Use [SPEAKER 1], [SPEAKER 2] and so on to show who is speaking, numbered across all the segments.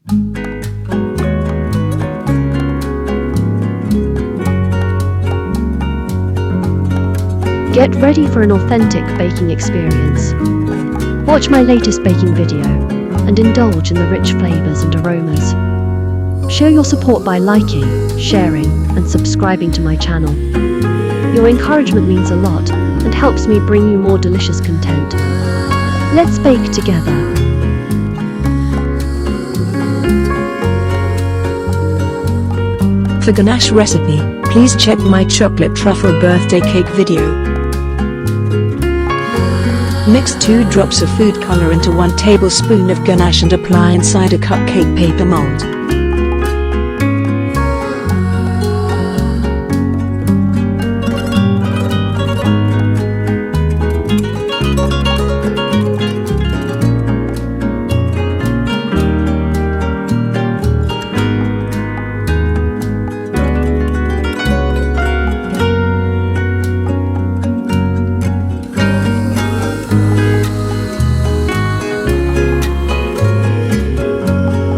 [SPEAKER 1] Get ready for an authentic baking experience. Watch my latest baking video and indulge in the rich flavors and aromas. Show your support by liking, sharing, and subscribing to my channel. Your encouragement means a lot and helps me bring you more delicious content. Let's bake together.
[SPEAKER 2] For ganache recipe, please check my chocolate truffle birthday cake video. Mix 2 drops of food color into 1 tablespoon of ganache and apply inside a cupcake paper mold.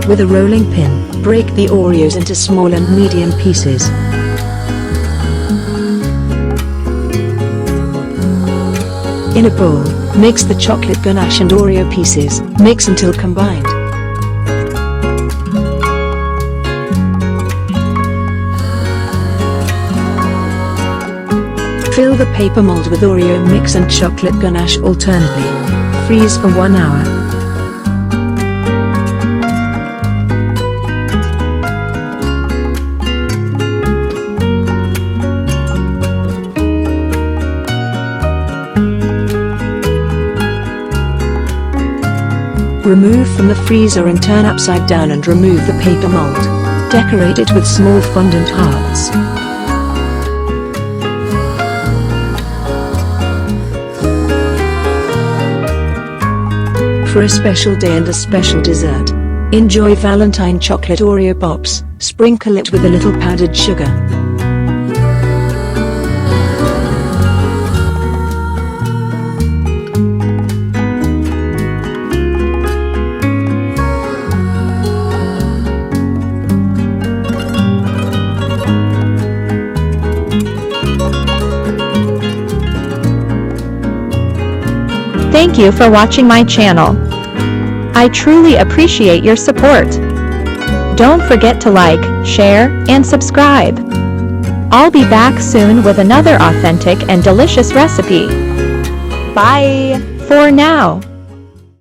[SPEAKER 2] With a rolling pin, break the Oreos into small and medium pieces. In a bowl, mix the chocolate ganache and Oreo pieces, mix until combined. Fill the paper mold with Oreo mix and chocolate ganache alternately. Freeze for 1 hour. Remove from the freezer and turn upside down and remove the paper mold. Decorate it with small fondant hearts. For a special day and a special dessert, enjoy Valentine chocolate Oreo pops. Sprinkle it with a little powdered sugar.
[SPEAKER 3] Thank you for watching my channel. I truly appreciate your support. Don't forget to like, share, and subscribe. I'll be back soon with another authentic and delicious recipe. Bye for now.